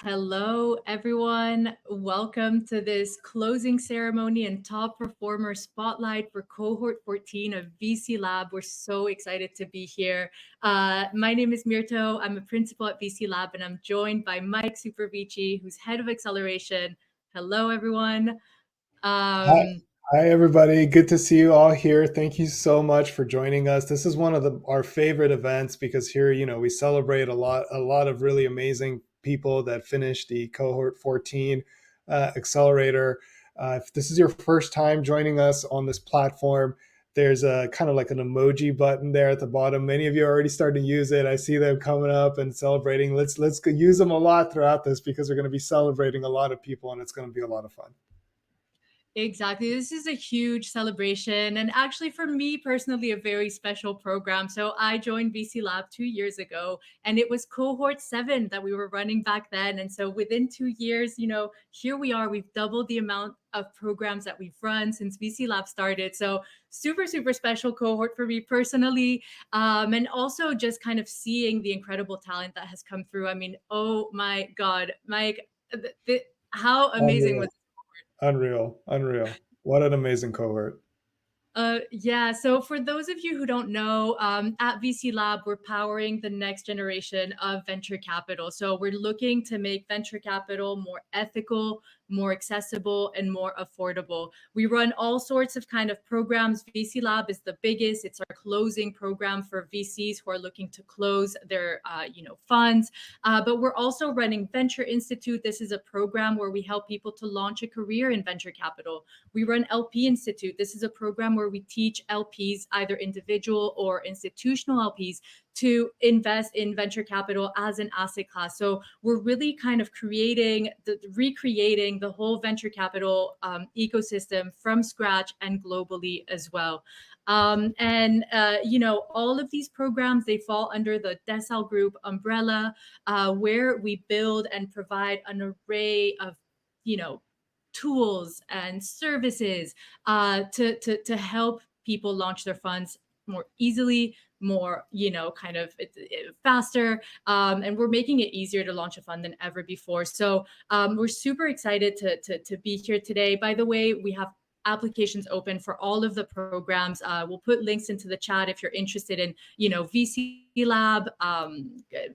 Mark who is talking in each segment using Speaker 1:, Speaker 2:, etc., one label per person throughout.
Speaker 1: Hello, everyone. Welcome to this closing ceremony and top performer spotlight for Cohort 14 of VC Lab. We're so excited to be here. My name is Mirto. I'm a principal at VC Lab, and I'm joined by Mike Supervici, who's head of acceleration. Hello, everyone.
Speaker 2: Hi,
Speaker 1: Um,
Speaker 2: hi, everybody. Good to see you all here. Thank you so much for joining us. This is one of our favorite events because here, we celebrate a lot of really amazing people that finished the Cohort 14 Accelerator. If this is your first time joining us on this platform, there's a kind of like an emoji button there at the bottom. Many of you are already starting to use it. I see them coming up and celebrating. Let's use them a lot throughout this because we're going to be celebrating a lot of people and it's going to be a lot of fun.
Speaker 1: Exactly. This is a huge celebration. And actually, for me personally, a very special program. So, I joined VC Lab 2 years ago, and it was Cohort 7 that we were running back then. And so, within 2 years, here we are. We've doubled the amount of programs that we've run since VC Lab started. So, super, super special cohort for me personally. And also just kind of seeing the incredible talent that has come through. I mean, oh my God, Mike, how amazing was
Speaker 2: Unreal. Unreal, unreal. What an amazing cohort.
Speaker 1: yeah. So for those of you who don't know, at VC Lab, we're powering the next generation of venture capital. So we're looking to make venture capital more ethical, more accessible, and more affordable. We run all sorts of kind of programs. VC Lab is the biggest. It's our closing program for VCs who are looking to close their, funds. But we're also running Venture Institute. This is a program where we help people to launch a career in venture capital. We run LP Institute. This is a program where we teach LPs, either individual or institutional LPs, to invest in venture capital as an asset class. So we're really kind of recreating the whole venture capital ecosystem from scratch and globally as well. All of these programs, they fall under the Decile Group umbrella, where we build and provide an array of, tools and services to help people launch their funds more easily, more kind of faster, and we're making it easier to launch a fund than ever before. So we're super excited to be here today. By the way, we have applications open for all of the programs. We'll put links into the chat if you're interested in VC Lab,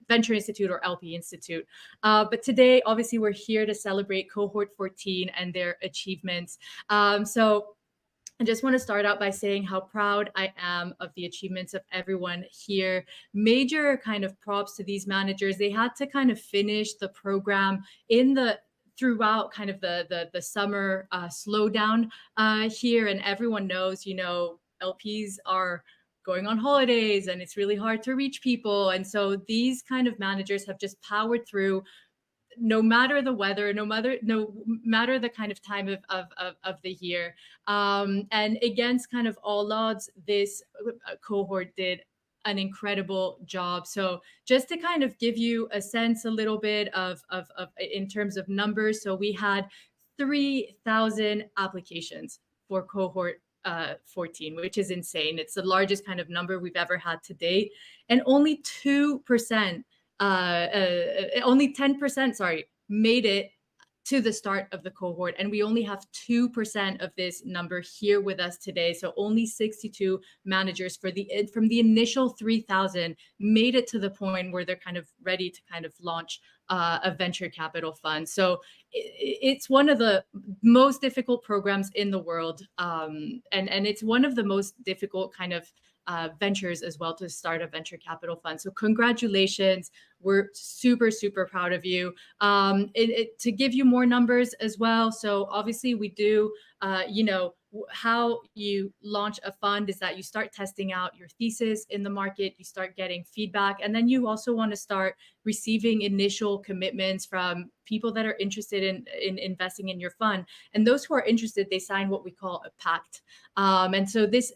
Speaker 1: Venture Institute, or LP Institute. But today, obviously, we're here to celebrate Cohort 14 and their achievements. So I just want to start out by saying how proud I am of the achievements of everyone here. Major kind of props to these managers. They had to kind of finish the program throughout kind of the summer slowdown here, and everyone knows, LPs are going on holidays and it's really hard to reach people, and so these kind of managers have just powered through no matter the weather, no matter the kind of time of the year. And against kind of all odds, this cohort did an incredible job. So just to kind of give you a sense a little bit of in terms of numbers, so we had 3,000 applications for cohort 14, which is insane. It's the largest kind of number we've ever had to date. And only 10%, sorry, made it to the start of the cohort. And we only have 2% of this number here with us today. So only 62 managers from the initial 3,000 made it to the point where they're kind of ready to kind of launch a venture capital fund. So it's one of the most difficult programs in the world. And it's one of the most difficult kind of ventures as well to start a venture capital fund. So congratulations. We're super, super proud of you. To give you more numbers as well. So obviously we do, how you launch a fund is that you start testing out your thesis in the market, you start getting feedback, and then you also want to start receiving initial commitments from people that are interested in investing in your fund. And those who are interested, they sign what we call a pact. And so this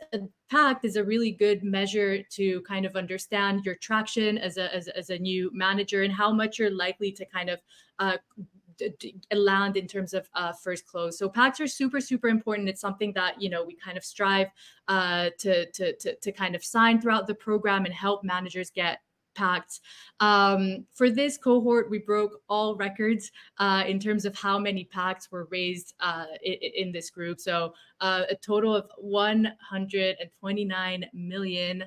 Speaker 1: pact is a really good measure to kind of understand your traction as a new manager and how much you're likely to kind of land in terms of first close. So pacts are super, super important. It's something that we kind of strive to kind of sign throughout the program and help managers get pacts. For this cohort, we broke all records in terms of how many pacts were raised in this group. So a total of 129 million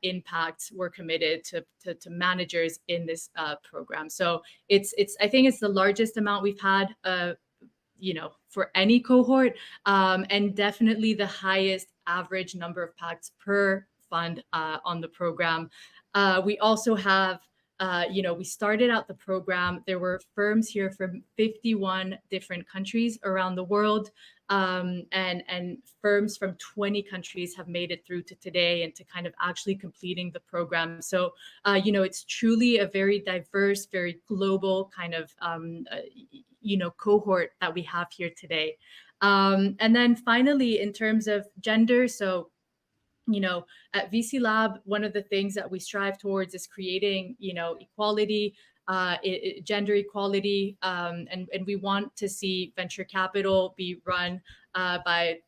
Speaker 1: impacts were committed to managers in this program. So it's I think it's the largest amount we've had for any cohort, and definitely the highest average number of pacts per fund on the program. We also have, we started out the program. There were firms here from 51 different countries around the world, and firms from 20 countries have made it through to today and to kind of actually completing the program. So, it's truly a very diverse, very global kind of, cohort that we have here today. And then finally, in terms of gender, so at VC Lab, one of the things that we strive towards is creating, equality, gender equality, and we want to see venture capital be run by,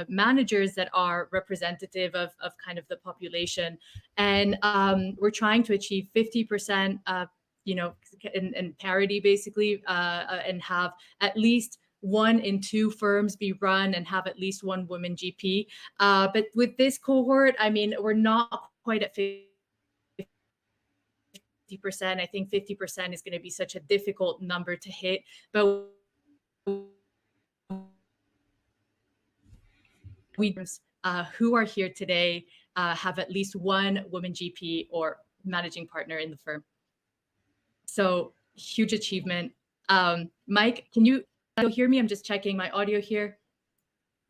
Speaker 1: managers that are representative of kind of the population. And we're trying to achieve 50%, in parity, basically, and have at least 1 in 2 firms be run and have at least 1 woman GP. But with this cohort, I mean, we're not quite at 50%. I think 50% is going to be such a difficult number to hit. But we who are here today have at least 1 woman GP or managing partner in the firm. So huge achievement. Mike, can you hear me? I'm just checking my audio here.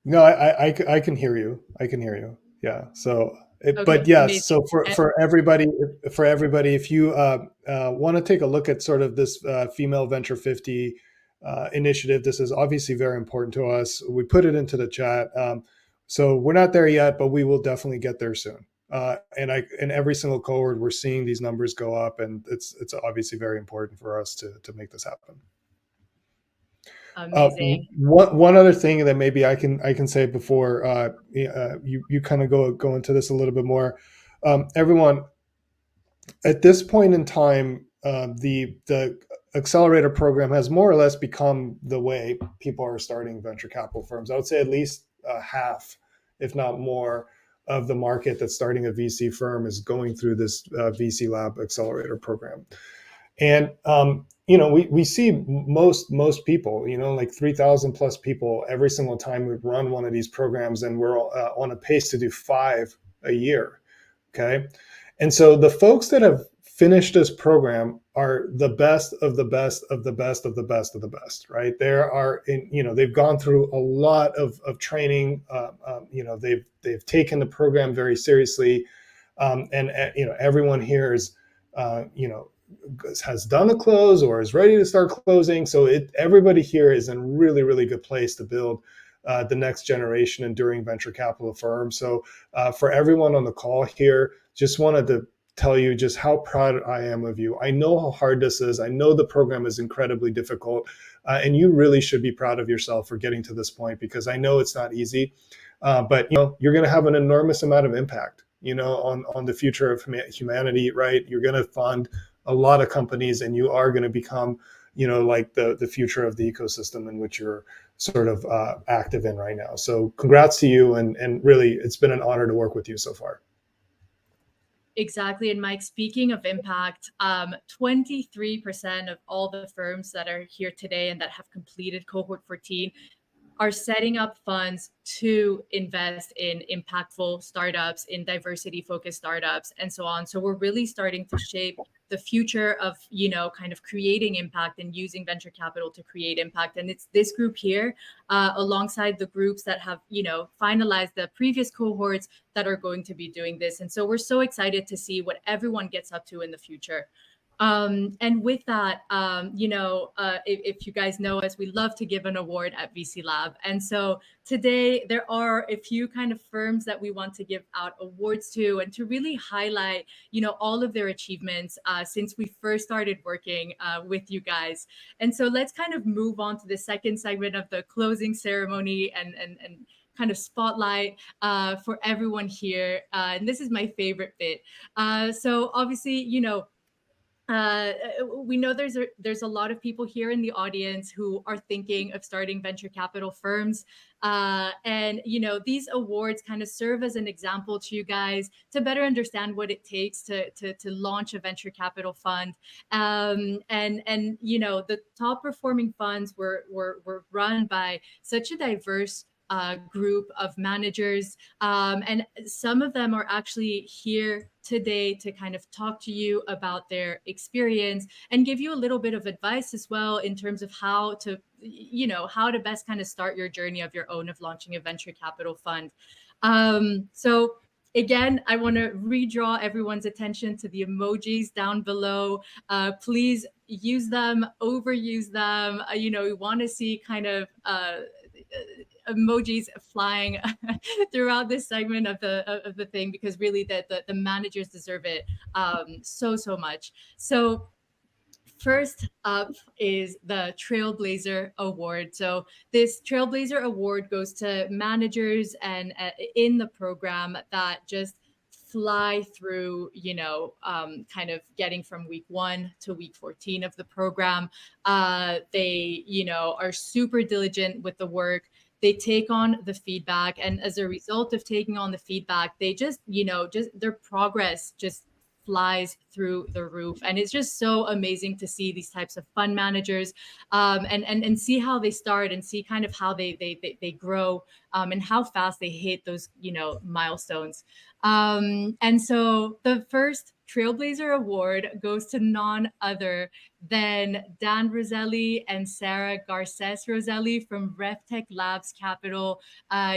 Speaker 2: No, I can hear you. I can hear you. Yeah. So, but
Speaker 1: Okay,
Speaker 2: yes.
Speaker 1: amazing.
Speaker 2: So for everybody, if you want to take a look at sort of this Female Venture 50 initiative, this is obviously very important to us. We put it into the chat. So we're not there yet, but we will definitely get there soon. And in every single cohort, we're seeing these numbers go up, and it's obviously very important for us to make this happen.
Speaker 1: Amazing.
Speaker 2: One other thing that maybe I can say before you kind of go into this a little bit more, everyone. At this point in time, the accelerator program has more or less become the way people are starting venture capital firms. I would say at least half, if not more, of the market that's starting a VC firm is going through this VC Lab Accelerator program. And we see most people, like 3,000 plus people every single time we run one of these programs, and we're on a pace to do 5 a year. Okay, and so the folks that have finished this program are the best of the best of the best of the best of the best, right? They've gone through a lot of training. They've taken the program very seriously, and everyone here is has done a close or is ready to start closing. So everybody here is in a really, really good place to build the next generation enduring venture capital firm. So for everyone on the call here, just wanted to tell you just how proud I am of you. I know how hard this is. I know the program is incredibly difficult, and you really should be proud of yourself for getting to this point, because I know it's not easy, but you're going to have an enormous amount of impact, on the future of humanity, right? You're going to fund a lot of companies, and you are going to become, like the future of the ecosystem in which you're sort of active in right now. So congrats to you, and really, it's been an honor to work with you so far.
Speaker 1: Exactly. And Mike, speaking of impact, 23% of all the firms that are here today and that have completed Cohort 14 are setting up funds to invest in impactful startups, in diversity-focused startups, and so on. So we're really starting to shape the future of, kind of creating impact and using venture capital to create impact. And it's this group here, alongside the groups that have, finalized the previous cohorts, that are going to be doing this. And so we're so excited to see what everyone gets up to in the future. And with that, if you guys know us, we love to give an award at VC Lab. And so today there are a few kind of firms that we want to give out awards to, and to really highlight, all of their achievements since we first started working with you guys. And so let's kind of move on to the second segment of the closing ceremony and kind of spotlight for everyone here. And this is my favorite bit. So obviously, uh, we know there's a lot of people here in the audience who are thinking of starting venture capital firms, and these awards kind of serve as an example to you guys to better understand what it takes to launch a venture capital fund. And the top performing funds were run by such a diverse group of managers, and some of them are actually here today to kind of talk to you about their experience and give you a little bit of advice as well in terms of how to best kind of start your journey of your own of launching a venture capital fund. So again, I want to redraw everyone's attention to the emojis down below. Please use them, overuse them. We want to see kind of emojis flying throughout this segment of the thing, because really the managers deserve it so much. So first up is the Trailblazer Award. So this Trailblazer Award goes to managers and in the program that just fly through, kind of getting from week 1 to week 14 of the program. They, are super diligent with the work. They take on the feedback, and as a result of taking on the feedback, they just their progress just flies through the roof. And it's just so amazing to see these types of fund managers, and see how they start and see kind of how they grow, and how fast they hit those milestones. And so the first Trailblazer Award goes to none other than Dan Roselli and Sarah Garces Roselli from RevTech Labs Capital.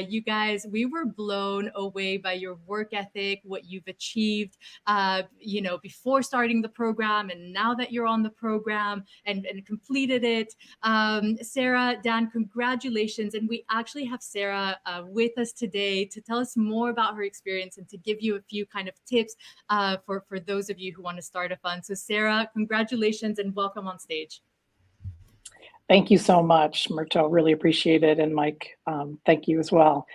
Speaker 1: You guys, we were blown away by your work ethic, what you've achieved, before starting the program, and now that you're on the program and completed it. Sarah, Dan, congratulations. And we actually have Sarah with us today to tell us more about her experience and to give you a few kind of tips for those of you who want to start a fund. So Sarah, congratulations and welcome on stage.
Speaker 3: Thank you so much, Murto. Really appreciate it. And Mike, thank you as well.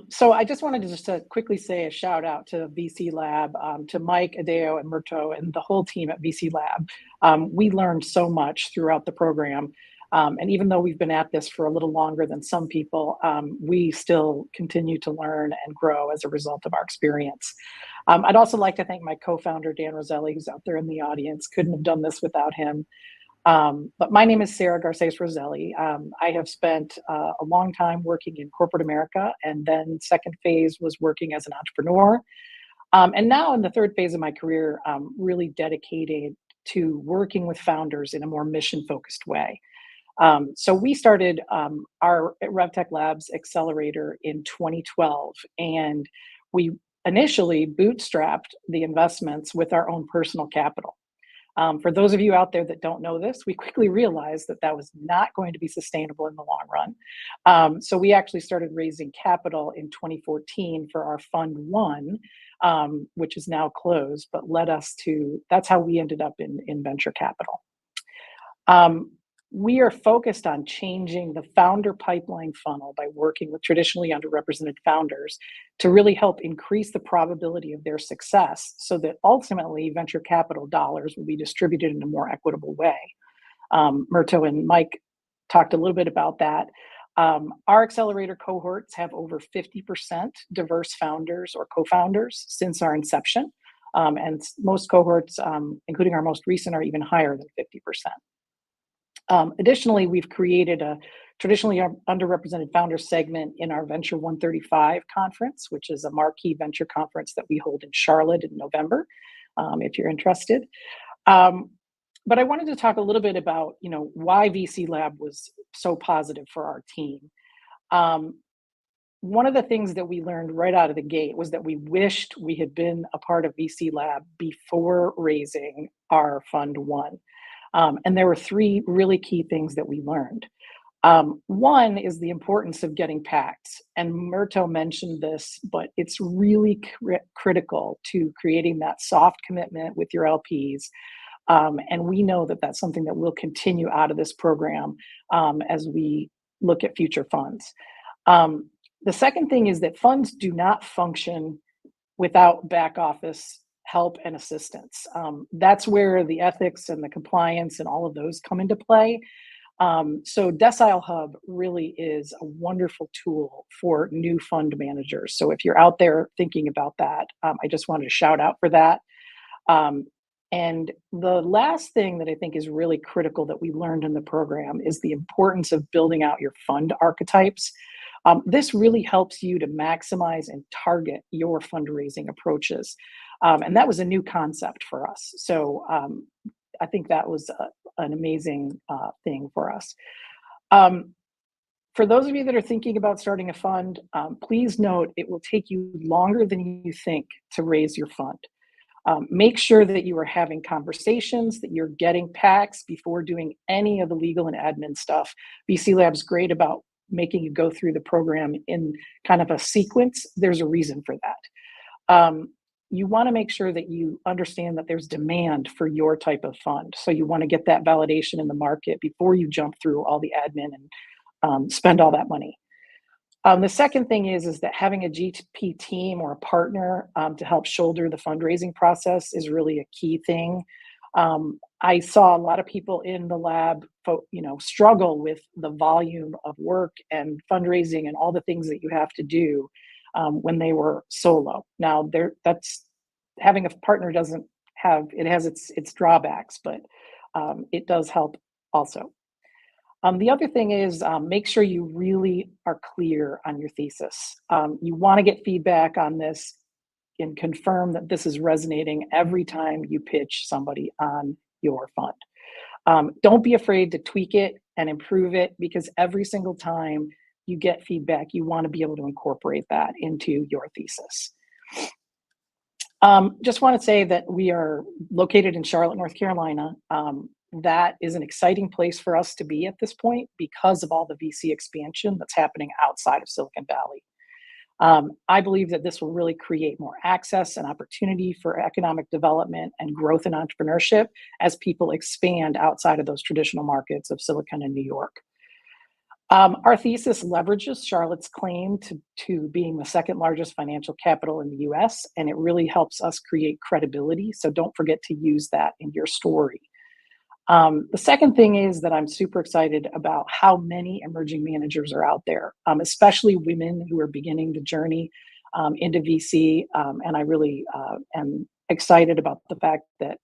Speaker 3: So I just wanted to just quickly say a shout out to VC Lab, to Mike, Adeo, and Murto, and the whole team at VC Lab. We learned so much throughout the program. And even though we've been at this for a little longer than some people, we still continue to learn and grow as a result of our experience. I'd also like to thank my co-founder, Dan Roselli, who's out there in the audience. Couldn't have done this without him. But my name is Sarah Garces Roselli. I have spent a long time working in corporate America, and then second phase was working as an entrepreneur. And now in the third phase of my career, really dedicated to working with founders in a more mission-focused way. So we started our RevTech Labs Accelerator in 2012, and we initially bootstrapped the investments with our own personal capital. For those of you out there that don't know this, we quickly realized that that was not going to be sustainable in the long run. So we actually started raising capital in 2014 for our Fund 1, which is now closed, but led us to, that's how we ended up in venture capital. We are focused on changing the founder pipeline funnel by working with traditionally underrepresented founders to really help increase the probability of their success so that ultimately venture capital dollars will be distributed in a more equitable way. Murto and Mike talked a little bit about that. Our accelerator cohorts have over 50% diverse founders or co-founders since our inception. And most cohorts, including our most recent, are even higher than 50%. Additionally, we've created a traditionally underrepresented founder segment in our Venture 135 conference, which is a marquee venture conference that we hold in Charlotte in November, if you're interested. But I wanted to talk a little bit about, why VC Lab was so positive for our team. One of the things that we learned right out of the gate was that we wished we had been a part of VC Lab before raising our Fund 1. And there were 3 really key things that we learned. One is the importance of getting packed. And Murto mentioned this, but it's really critical to creating that soft commitment with your LPs. And we know that that's something that will continue out of this program as we look at future funds. The second thing is that funds do not function without back office help and assistance. That's where the ethics and the compliance and all of those come into play. So Decile Hub really is a wonderful tool for new fund managers. So if you're out there thinking about that, I just wanted to shout out for that. Um, and the last thing that I think is really critical that we learned in the program is the importance of building out your fund archetypes. This really helps you to maximize and target your fundraising approaches. And that was a new concept for us. So I think that was an amazing thing for us. For those of you that are thinking about starting a fund, please note it will take you longer than you think to raise your fund. Make sure that you are having conversations, that you're getting packs before doing any of the legal and admin stuff. VC Lab's great about making you go through the program in kind of a sequence. There's a reason for that. You want to make sure that you understand that there's demand for your type of fund. So you want to get that validation in the market before you jump through all the admin and spend all that money. The second thing is that having a GP team or a partner to help shoulder the fundraising process is really a key thing. I saw a lot of people in the lab, struggle with the volume of work and fundraising and all the things that you have to do when they were solo. Now, that's having a partner doesn't have it has its drawbacks, but it does help also. The other thing is make sure you really are clear on your thesis. You want to get feedback on this and confirm that this is resonating every time you pitch somebody on your fund. Don't be afraid to tweak it and improve it, because every single time you get feedback, you want to be able to incorporate that into your thesis. Just want to say that we are located in Charlotte, North Carolina. That is an exciting place for us to be at this point because of all the VC expansion that's happening outside of Silicon Valley. I believe that this will really create more access and opportunity for economic development and growth in entrepreneurship as people expand outside of those traditional markets of Silicon and New York. Our thesis leverages Charlotte's claim to being the second largest financial capital in the US, and it really helps us create credibility. So don't forget to use that in your story. The second thing is that I'm super excited about how many emerging managers are out there, especially women who are beginning the journey into VC. And I really am excited about the fact that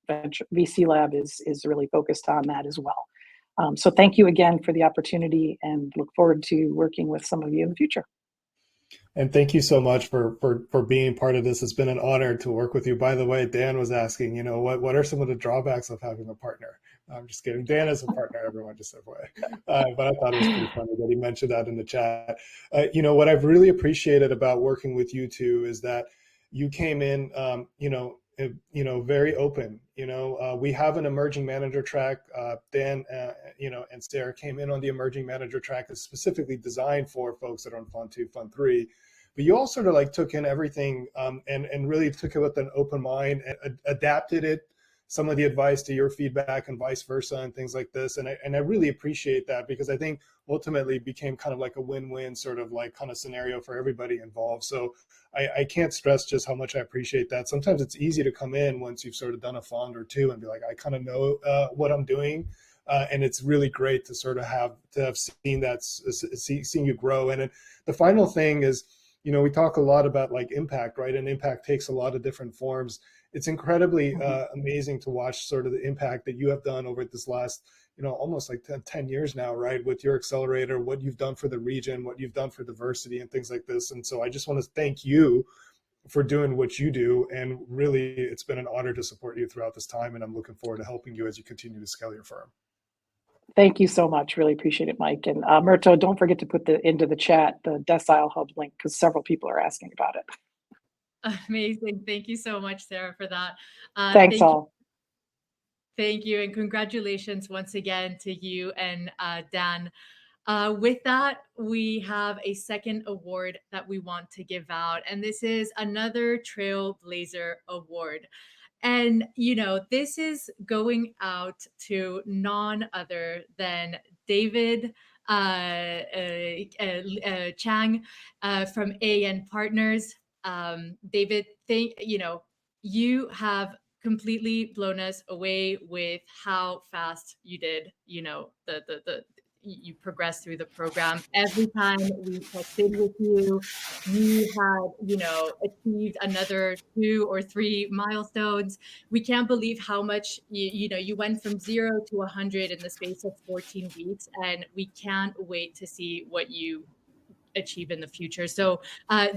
Speaker 3: VC Lab is really focused on that as well. So thank you again for the opportunity, and look forward to working with some of you in the future.
Speaker 2: And thank you so much for being part of this. It's been an honor to work with you. By the way, Dan was asking, what are some of the drawbacks of having a partner? I'm just kidding. Dan is a partner, everyone, just FYI. But I thought it was pretty funny that he mentioned that in the chat. What I've really appreciated about working with you two is that you came in, very open. We have an emerging manager track. Dan, and Sarah came in on the emerging manager track that's specifically designed for folks that are on Fund 2, Fund 3. But you all sort of took in everything and really took it with an open mind and adapted it, some of the advice to your feedback and vice versa and things like this. And I really appreciate that, because I think ultimately it became kind of like a win-win sort of kind of scenario for everybody involved. So I can't stress just how much I appreciate that. Sometimes it's easy to come in once you've sort of done a fund or two and be like, I kind of know what I'm doing. And it's really great to sort of have seen that, seeing you grow. And the final thing is, we talk a lot about impact, right? And impact takes a lot of different forms. It's incredibly amazing to watch sort of the impact that you have done over this last, almost 10 years now, right? With your accelerator, what you've done for the region, what you've done for diversity and things like this. And so I just want to thank you for doing what you do. And really, it's been an honor to support you throughout this time. And I'm looking forward to helping you as you continue to scale your firm.
Speaker 3: Thank you so much. Really appreciate it, Mike. And Murto, don't forget to put into the chat the Decile Hub link, because several people are asking about it.
Speaker 1: Amazing. Thank you so much, Sarah, for that.
Speaker 3: Thanks all.
Speaker 1: Thank you. And congratulations once again to you and Dan. With that, we have a second award that we want to give out. And this is another Trailblazer Award. And, this is going out to none other than David Chang from AN Partners. David, you have completely blown us away with how fast you did, you progressed through the program. Every time we checked in with you, you had, achieved another 2 or 3 milestones. We can't believe how much you went from 0 to 100 in the space of 14 weeks, and we can't wait to see what you achieve in the future. So,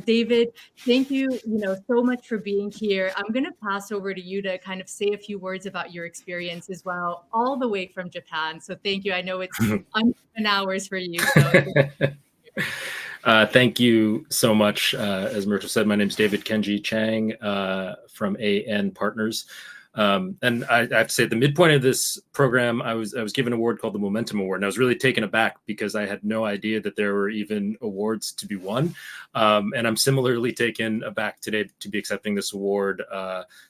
Speaker 1: David, thank you, so much for being here. I'm going to pass over to you to kind of say a few words about your experience as well, all the way from Japan. So, thank you. I know it's uneven hours for you. So,
Speaker 4: thank you so much. As Myrtle said, my name is David Kenji Chang from AN Partners. And I have to say, at the midpoint of this program, I was given an award called the Momentum Award, and I was really taken aback because I had no idea that there were even awards to be won. And I'm similarly taken aback today to be accepting this award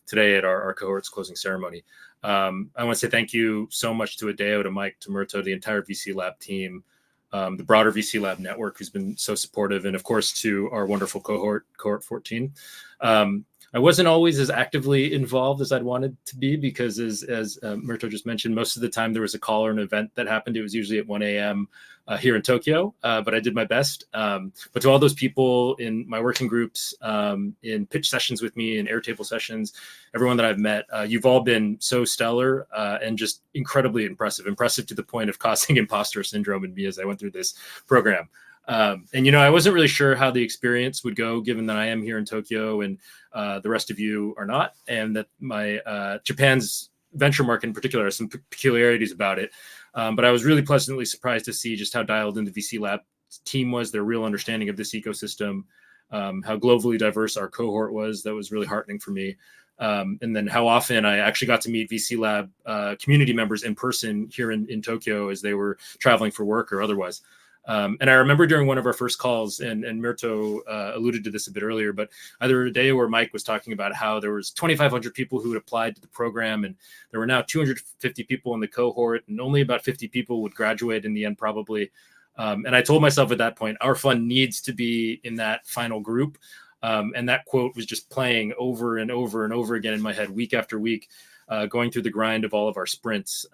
Speaker 4: today at our cohort's closing ceremony. I want to say thank you so much to Adeo, to Mike, to Murto, the entire VC Lab team, the broader VC Lab network, who's been so supportive, and of course to our wonderful cohort 14. I wasn't always as actively involved as I'd wanted to be because, as Murto just mentioned, most of the time there was a call or an event that happened. It was usually at 1 a.m. Here in Tokyo, but I did my best. But to all those people in my working groups, in pitch sessions with me, in Airtable sessions, everyone that I've met, you've all been so stellar and just incredibly impressive to the point of causing imposter syndrome in me as I went through this program. And, I wasn't really sure how the experience would go, given that I am here in Tokyo and the rest of you are not, and that my Japan's venture market in particular has some peculiarities about it. But I was really pleasantly surprised to see just how dialed in the VC Lab team was, their real understanding of this ecosystem, how globally diverse our cohort was. That was really heartening for me. And then how often I actually got to meet VC Lab community members in person here in Tokyo as they were traveling for work or otherwise. And I remember during one of our first calls, and Myrto alluded to this a bit earlier, but either Adeo or Mike was talking about how there was 2,500 people who had applied to the program, and there were now 250 people in the cohort, and only about 50 people would graduate in the end, probably. And I told myself at that point, our fund needs to be in that final group. And that quote was just playing over and over and over again in my head, week after week, going through the grind of all of our sprints.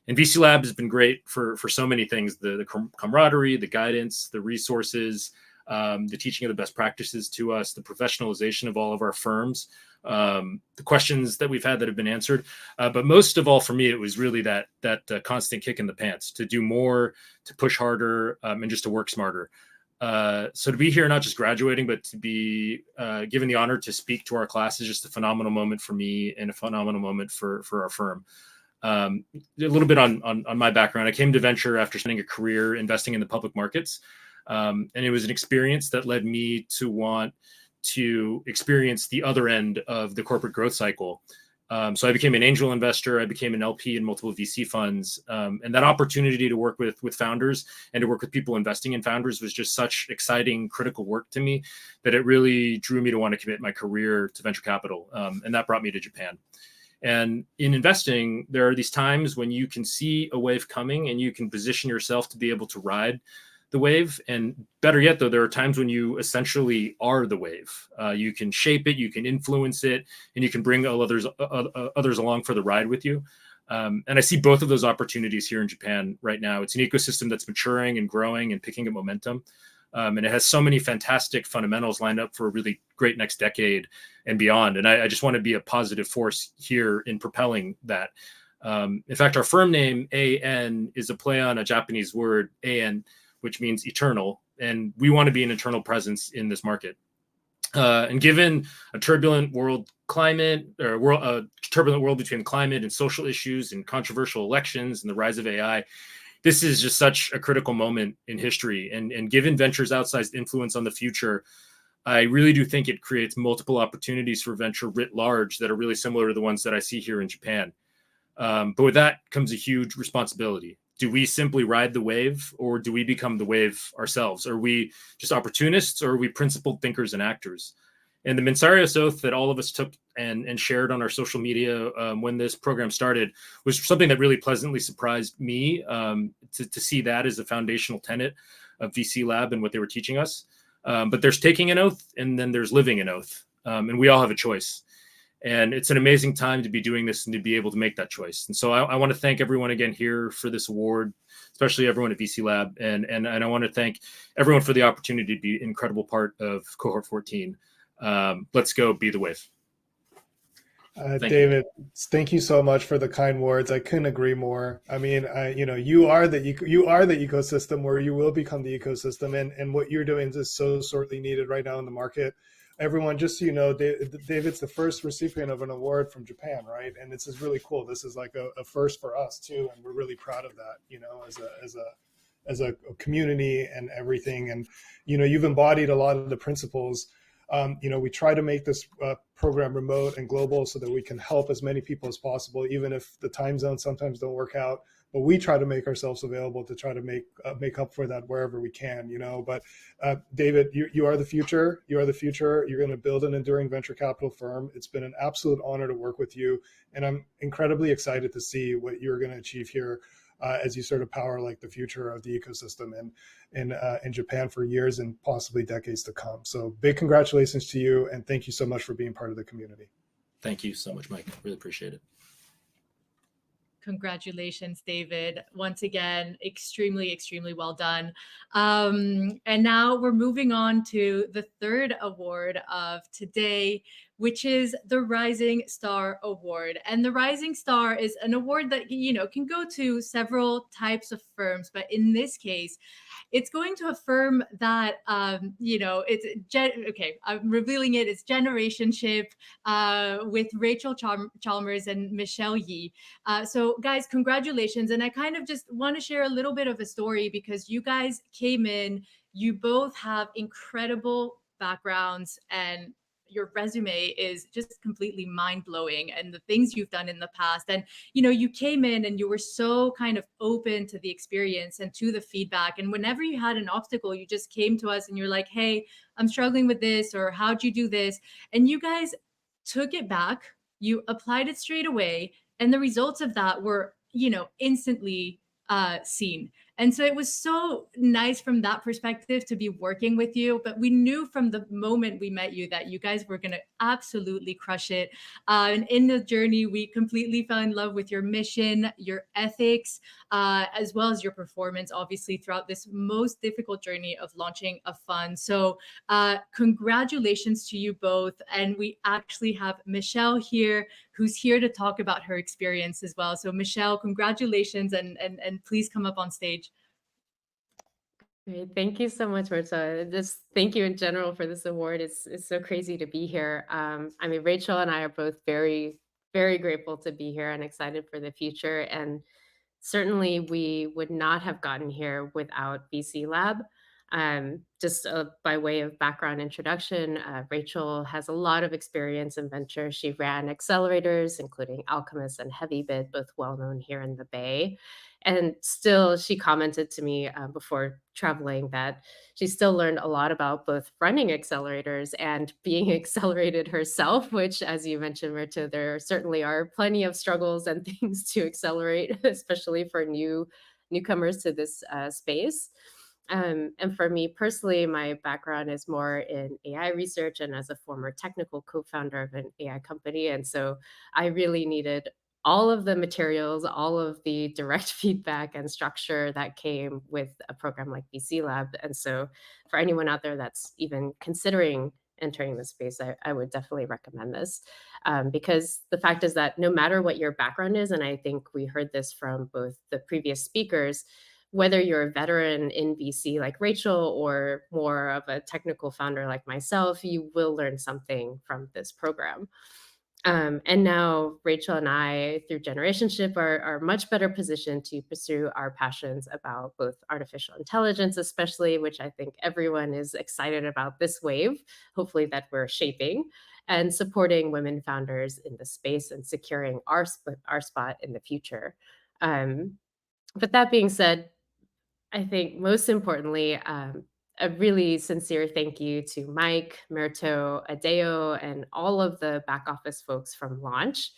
Speaker 4: And VC Lab has been great for so many things, the camaraderie, the guidance, the resources, the teaching of the best practices to us, the professionalization of all of our firms, the questions that we've had that have been answered. But most of all, for me, it was really that constant kick in the pants to do more, to push harder, and just to work smarter. So to be here, not just graduating, but to be given the honor to speak to our class is just a phenomenal moment for me and a phenomenal moment for our firm. A little bit on my background. I came to venture after spending a career investing in the public markets. And it was an experience that led me to want to experience the other end of the corporate growth cycle. So I became an angel investor. I became an LP in multiple VC funds. And that opportunity to work with founders and to work with people investing in founders was just such exciting, critical work to me that it really drew me to want to commit my career to venture capital. And that brought me to Japan. And in investing, there are these times when you can see a wave coming and you can position yourself to be able to ride the wave. And better yet, though, there are times when you essentially are the wave. You can shape it, you can influence it, and you can bring others along for the ride with you. And I see both of those opportunities here in Japan right now. It's an ecosystem that's maturing and growing and picking up momentum. And it has so many fantastic fundamentals lined up for a really great next decade and beyond. And I just want to be a positive force here in propelling that. In fact, our firm name, AN, is a play on a Japanese word, AN, which means eternal. And we want to be an eternal presence in this market. And given a turbulent world climate, or a turbulent world between climate and social issues and controversial elections and the rise of AI, this is just such a critical moment in history. And given venture's outsized influence on the future, I really do think it creates multiple opportunities for venture writ large that are really similar to the ones that I see here in Japan. But with that comes a huge responsibility. Do we simply ride the wave, or do we become the wave ourselves? Are we just opportunists, or are we principled thinkers and actors? And the Mensarios oath that all of us took and shared on our social media when this program started was something that really pleasantly surprised me to see that as a foundational tenet of VC Lab and what they were teaching us. But there's taking an oath, and then there's living an oath, and we all have a choice. And it's an amazing time to be doing this and to be able to make that choice. And so I want to thank everyone again here for this award, especially everyone at VC Lab. And I want to thank everyone for the opportunity to be an incredible part of Cohort 14. Let's go be the wave.
Speaker 2: David, thank you so much for the kind words. I couldn't agree more. I mean, you are the ecosystem, where you will become the ecosystem, and what you're doing is so sorely needed right now in the market. Everyone, just so you know, David's the first recipient of an award from Japan, right? And this is really cool. This is like a first for us too, and we're really proud of that. As a community and everything. And you've embodied a lot of the principles. We try to make this program remote and global so that we can help as many people as possible, even if the time zones sometimes don't work out. But we try to make ourselves available to try to make up for that wherever we can. But David, you are the future. You are the future. You're going to build an enduring venture capital firm. It's been an absolute honor to work with you, and I'm incredibly excited to see what you're going to achieve here. As you sort of power like the future of the ecosystem in Japan for years and possibly decades to come. So big congratulations to you, and thank you so much for being part of the community.
Speaker 4: Thank you so much, Mike. Really appreciate it.
Speaker 1: Congratulations, David. Once again, extremely, extremely well done. And now we're moving on to the third award of today, which is the Rising Star Award. And the Rising Star is an award that, can go to several types of firms. But in this case, it's going to a firm that, okay, I'm revealing it. It's Generationship with Rachel Chalmers and Michelle Yee. So guys, congratulations. And I kind of just want to share a little bit of a story, because you guys came in, you both have incredible backgrounds, and your resume is just completely mind-blowing, and the things you've done in the past. And you came in and you were so kind of open to the experience and to the feedback, and whenever you had an obstacle, you just came to us and you're like, hey, I'm struggling with this, or how'd you do this? And you guys took it back, you applied it straight away, and the results of that were instantly seen. And so it was so nice from that perspective to be working with you. But we knew from the moment we met you that you guys were going to absolutely crush it. And in the journey, we completely fell in love with your mission, your ethics, as well as your performance, obviously, throughout this most difficult journey of launching a fund. So congratulations to you both. And we actually have Michelle here, who's here to talk about her experience as well. So Michelle, congratulations, and please come up on stage.
Speaker 5: Great. Thank you so much, Marta. Just thank you in general for this award. It's so crazy to be here. I mean, Rachel and I are both very, very grateful to be here and excited for the future. And certainly we would not have gotten here without VC Lab. Just by way of background introduction, Rachel has a lot of experience in venture. She ran accelerators, including Alchemist and HeavyBit, both well known here in the Bay. And still, she commented to me before traveling that she still learned a lot about both running accelerators and being accelerated herself, which, as you mentioned, Mirta, there certainly are plenty of struggles and things to accelerate, especially for newcomers to this space. And for me personally, my background is more in AI research and as a former technical co-founder of an AI company. And so I really needed all of the materials, all of the direct feedback and structure that came with a program like VC Lab. And so for anyone out there that's even considering entering the space, I would definitely recommend this, because the fact is that no matter what your background is, and I think we heard this from both the previous speakers, whether you're a veteran in VC like Rachel or more of a technical founder like myself, you will learn something from this program. And now Rachel and I, through Generationship, are much better positioned to pursue our passions about both artificial intelligence, especially, which I think everyone is excited about this wave, hopefully that we're shaping, and supporting women founders in the space and securing our spot in the future. But that being said, I think most importantly, a really sincere thank you to Mike, Mirto, Adeo, and all of the back office folks from Launch.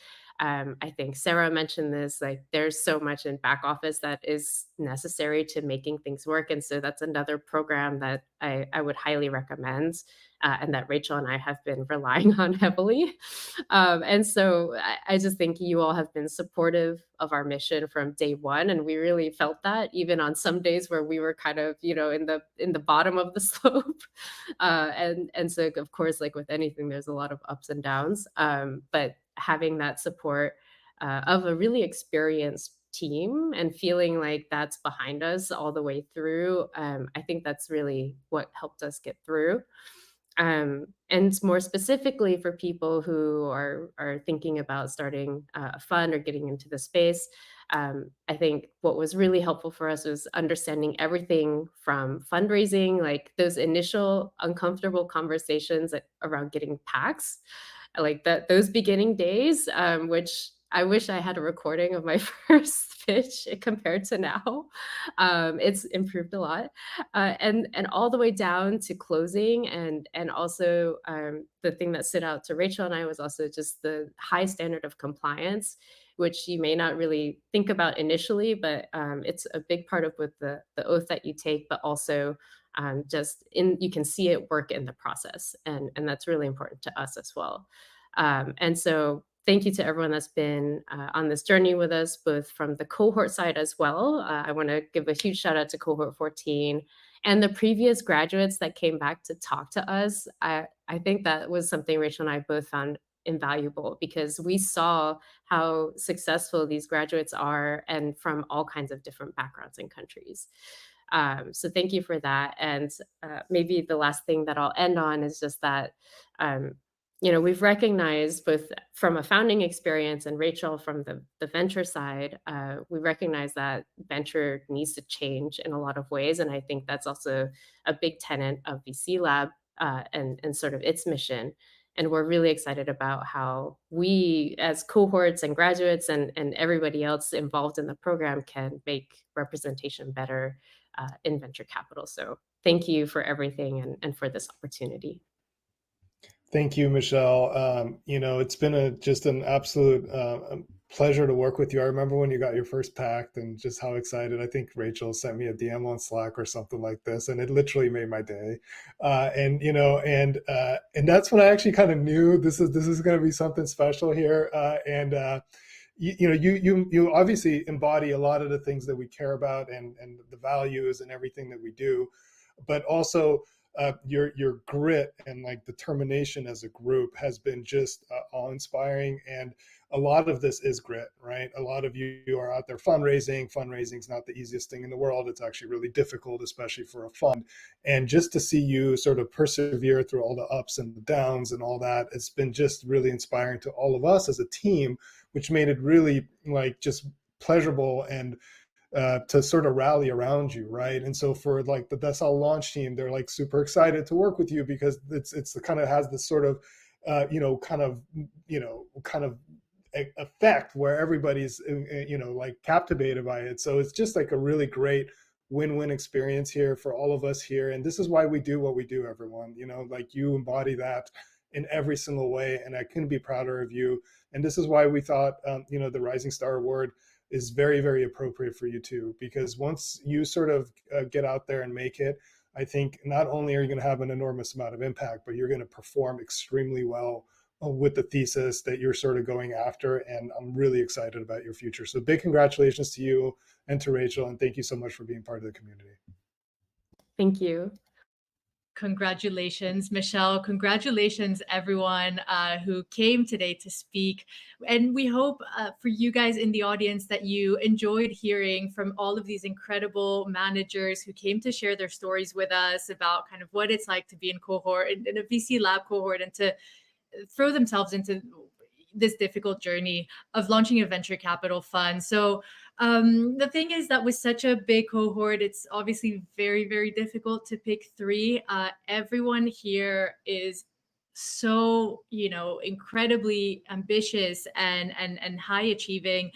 Speaker 5: I think Sarah mentioned this, like there's so much in back office that is necessary to making things work. And so that's another program that I would highly recommend, and that Rachel and I have been relying on heavily. And so I just think you all have been supportive of our mission from day one. And we really felt that even on some days where we were kind of, in the bottom of the slope. And so of course, like with anything, there's a lot of ups and downs. But having that support of a really experienced team and feeling like that's behind us all the way through, I think that's really what helped us get through. And more specifically for people who are thinking about starting a fund or getting into the space, I think what was really helpful for us was understanding everything from fundraising, like those initial uncomfortable conversations around getting PACs, like that those beginning days, which I wish I had a recording of my first pitch compared to now. It's improved a lot, and all the way down to closing, and also the thing that stood out to Rachel and I was also just the high standard of compliance, which you may not really think about initially, but it's a big part of with the oath that you take, but also just in you can see it work in the process, and that's really important to us as well. And so thank you to everyone that's been on this journey with us, both from the cohort side as well. I want to give a huge shout out to cohort 14 and the previous graduates that came back to talk to us. I think that was something Rachel and I both found invaluable because we saw how successful these graduates are and from all kinds of different backgrounds and countries. So thank you for that. And maybe the last thing that I'll end on is just that um, we've recognized both from a founding experience and Rachel from the venture side, we recognize that venture needs to change in a lot of ways. And I think that's also a big tenet of VC Lab and sort of its mission. And we're really excited about how we, as cohorts and graduates and everybody else involved in the program, can make representation better in venture capital. So thank you for everything and for this opportunity.
Speaker 2: Thank you, Michelle. It's been just an absolute pleasure to work with you. I remember when you got your first pact and just how excited. I think Rachel sent me a DM on Slack or something like this, and it literally made my day. And that's when I actually kind of knew this is going to be something special here. You obviously embody a lot of the things that we care about and the values and everything that we do, but also your grit and like determination as a group has been just awe-inspiring. And a lot of this is grit, right? A lot of you are out there fundraising. Fundraising is not the easiest thing in the world. It's actually really difficult, especially for a fund. And just to see you sort of persevere through all the ups and the downs and all that, it's been just really inspiring to all of us as a team, which made it really like just pleasurable and to sort of rally around you, right? And so for like the Decile launch team, they're like super excited to work with you because it's the kind of has this sort of kind of effect where everybody's like captivated by it. So it's just like a really great win-win experience here for all of us here. And this is why we do what we do, everyone. Like you embody that in every single way, and I couldn't be prouder of you. And this is why we thought the Rising Star Award is very, very appropriate for you too, because once you sort of get out there and make it, I think not only are you going to have an enormous amount of impact, but you're going to perform extremely well with the thesis that you're sort of going after. And I'm really excited about your future. So big congratulations to you and to Rachel. And thank you so much for being part of the community.
Speaker 5: Thank you.
Speaker 1: Congratulations, Michelle. Congratulations, everyone who came today to speak. And we hope for you guys in the audience that you enjoyed hearing from all of these incredible managers who came to share their stories with us about kind of what it's like to be in cohort, in a VC lab cohort, and to throw themselves into this difficult journey of launching a venture capital fund. So the thing is that with such a big cohort, it's obviously very, very difficult to pick three. Everyone here is so, incredibly ambitious and high achieving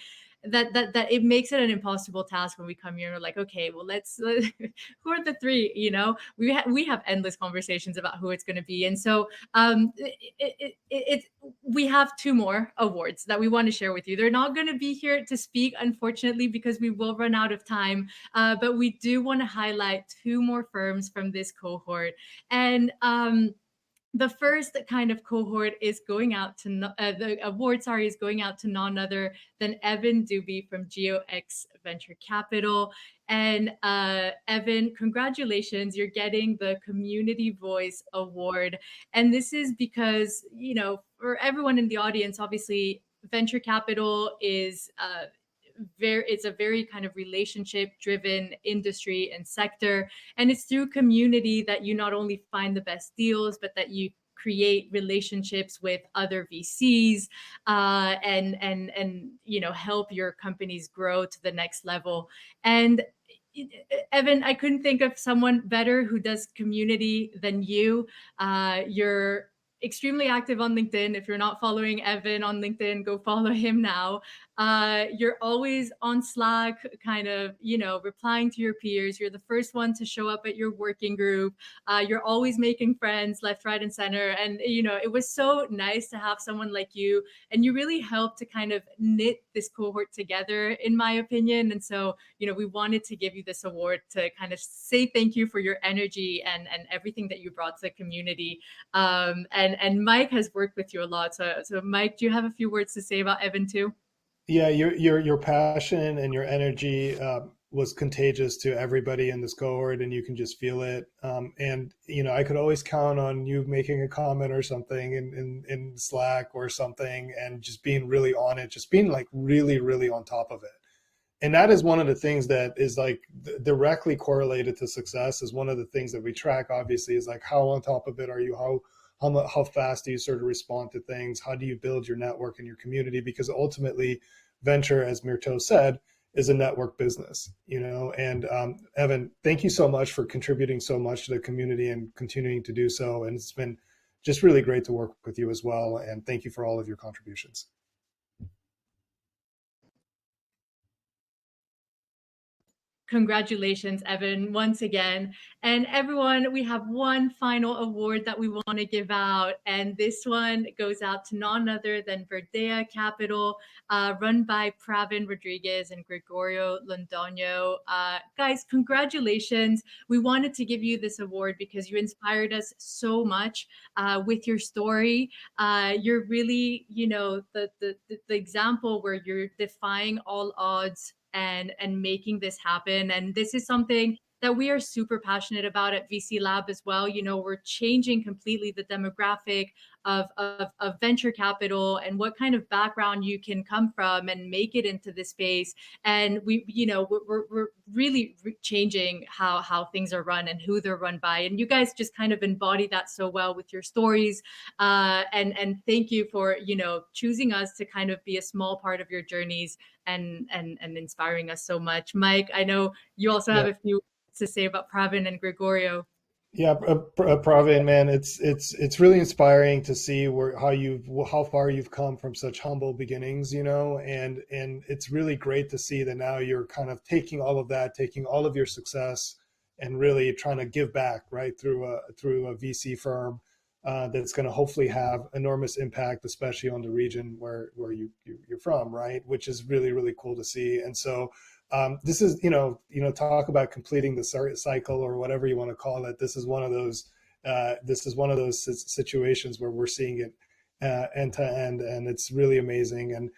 Speaker 1: that it makes it an impossible task when we come here and we're like, okay, well, who are the three? You know, we have endless conversations about who it's going to be, and so we have two more awards that we want to share with you. They're not going to be here to speak, unfortunately, because we will run out of time. But we do want to highlight two more firms from this cohort, and the first kind of cohort is going out to the award, sorry, is going out to none other than Evan Doobie from GeoX Venture Capital. And Evan, congratulations, you're getting the Community Voice Award. And this is because, you know, for everyone in the audience, obviously, venture capital is it's a very kind of relationship driven industry and sector, and it's through community that you not only find the best deals, but that you create relationships with other VCs, and you know, help your companies grow to the next level. And Evan, I couldn't think of someone better who does community than you. You're extremely active on LinkedIn. If you're not following Evan on LinkedIn, go follow him now. You're always on Slack, kind of, you know, replying to your peers. You're the first one to show up at your working group. You're always making friends left, right, and center. And, you know, it was so nice to have someone like you. And you really helped to kind of knit this cohort together, in my opinion. And so, you know, we wanted to give you this award to kind of say thank you for your energy and everything that you brought to the community. And Mike has worked with you a lot. So Mike, do you have a few words to say about Evan too?
Speaker 2: Yeah, your passion and your energy was contagious to everybody in this cohort, and you can just feel it. And you know, I could always count on you making a comment or something in Slack or something, and just being really on it, just being like really, really on top of it. And that is one of the things that is like directly correlated to success. Is one of the things that we track. Obviously, is like how on top of it are you? How fast do you sort of respond to things? How do you build your network and your community? Because ultimately, venture, as Myrto said, is a network business, you know. And Evan, thank you so much for contributing so much to the community and continuing to do so. And it's been just really great to work with you as well. And thank you for all of your contributions.
Speaker 1: Congratulations, Evan, once again. And everyone, we have one final award that we want to give out. And this one goes out to none other than Verdea Capital, run by Pravin Rodriguez and Gregorio Londoño. Guys, congratulations. We wanted to give you this award because you inspired us so much with your story. You're really, you know, the example where you're defying all odds and making this happen. And this is something that we are super passionate about at VC Lab as well. You know, we're changing completely the demographic of venture capital and what kind of background you can come from and make it into this space. And we're really changing how things are run and who they're run by. And you guys just kind of embody that so well with your stories. And thank you for, you know, choosing us to kind of be a small part of your journeys and inspiring us so much. Mike, I know you also have a few to say about Pravin and Gregorio.
Speaker 2: Yeah, Pravin, man, it's really inspiring to see how far you've come from such humble beginnings, you know, and it's really great to see that now you're kind of taking all of that, taking all of your success, and really trying to give back, right, through a VC firm that's going to hopefully have enormous impact, especially on the region where you're from, right, which is really, really cool to see. And so this is, talk about completing the cycle or whatever you want to call it. This is one of those situations where we're seeing it end to end, and it's really amazing. And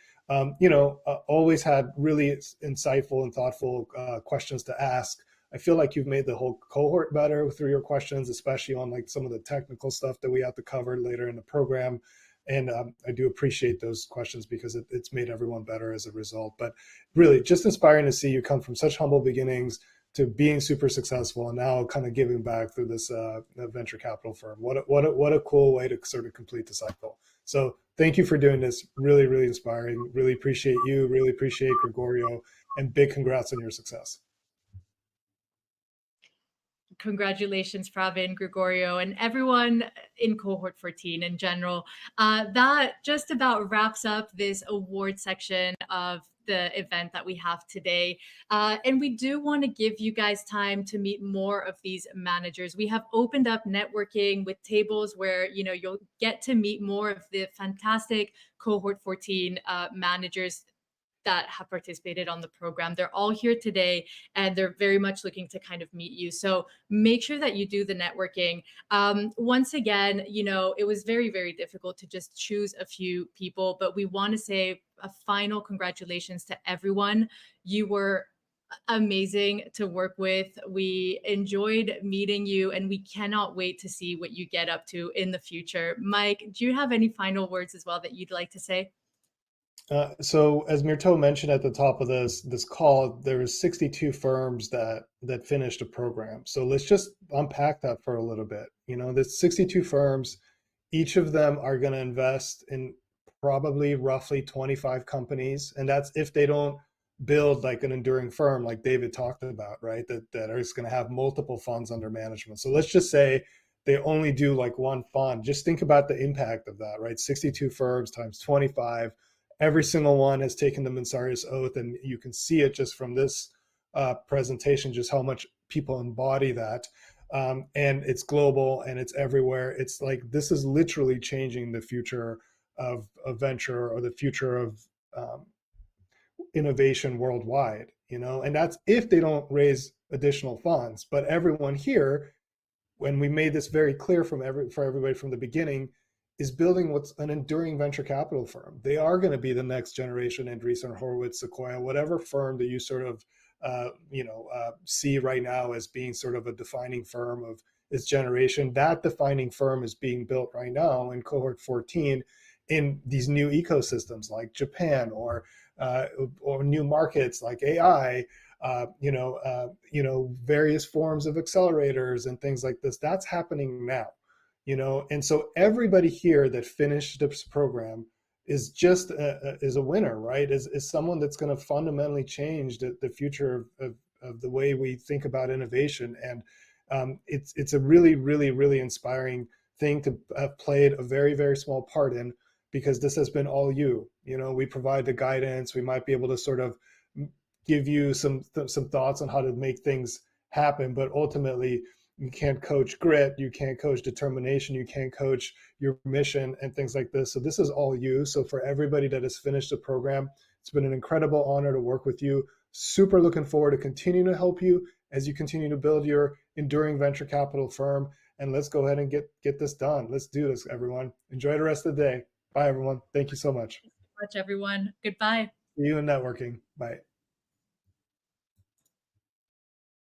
Speaker 2: always had really insightful and thoughtful questions to ask. I feel like you've made the whole cohort better through your questions, especially on like some of the technical stuff that we have to cover later in the program. And I do appreciate those questions because it's made everyone better as a result. But really just inspiring to see you come from such humble beginnings to being super successful and now kind of giving back through this venture capital firm. What a cool way to sort of complete the cycle. So thank you for doing this. Really, really inspiring. Really appreciate you. Really appreciate Gregorio, and big congrats on your success.
Speaker 1: congratulations, Pravin, Gregorio, and everyone in Cohort 14 in general. That just about wraps up this award section of the event that we have today. And we do want to give you guys time to meet more of these managers. We have opened up networking with tables where, you know, you'll get to meet more of the fantastic Cohort 14 managers that have participated on the program. They're all here today and they're very much looking to kind of meet you. So make sure that you do the networking. Once again, you know, it was very, very difficult to just choose a few people, but we want to say a final congratulations to everyone. You were amazing to work with. We enjoyed meeting you and we cannot wait to see what you get up to in the future. Mike, do you have any final words as well that you'd like to say?
Speaker 2: So as Myrto mentioned at the top of this call, there was 62 firms that finished a program. So let's just unpack that for a little bit. You know, there's 62 firms, each of them are going to invest in probably roughly 25 companies, and that's if they don't build like an enduring firm like David talked about, right? That is going to have multiple funds under management. So let's just say they only do like one fund. Just think about the impact of that, right? 62 firms times 25. Every single one has taken the Mansarius oath, and you can see it just from this presentation, just how much people embody that. And it's global and it's everywhere. It's like, this is literally changing the future of venture, or the future of innovation worldwide, you know, and that's if they don't raise additional funds. But everyone here, when we made this very clear for everybody from the beginning, is building what's an enduring venture capital firm. They are going to be the next generation Andreessen Horowitz, Sequoia, whatever firm that you sort of see right now as being sort of a defining firm of its generation. That defining firm is being built right now in Cohort 14 in these new ecosystems like Japan, or new markets like AI, various forms of accelerators and things like this. That's happening now, you know. And so everybody here that finished this program is just is a winner, right? Is someone that's going to fundamentally change the future of the way we think about innovation. And it's a really, really, really inspiring thing to have played a very, very small part in, because this has been all you. You know, we provide the guidance. We might be able to sort of give you some thoughts on how to make things happen, but ultimately you can't coach grit, you can't coach determination, you can't coach your mission and things like this. So this is all you. So for everybody that has finished the program, it's been an incredible honor to work with you. Super looking forward to continuing to help you as you continue to build your enduring venture capital firm. And let's go ahead and get this done. Let's do this, everyone. Enjoy the rest of the day. Bye, everyone. Thank you so much.
Speaker 1: Thank you so much, everyone. Goodbye.
Speaker 2: See you in networking. Bye.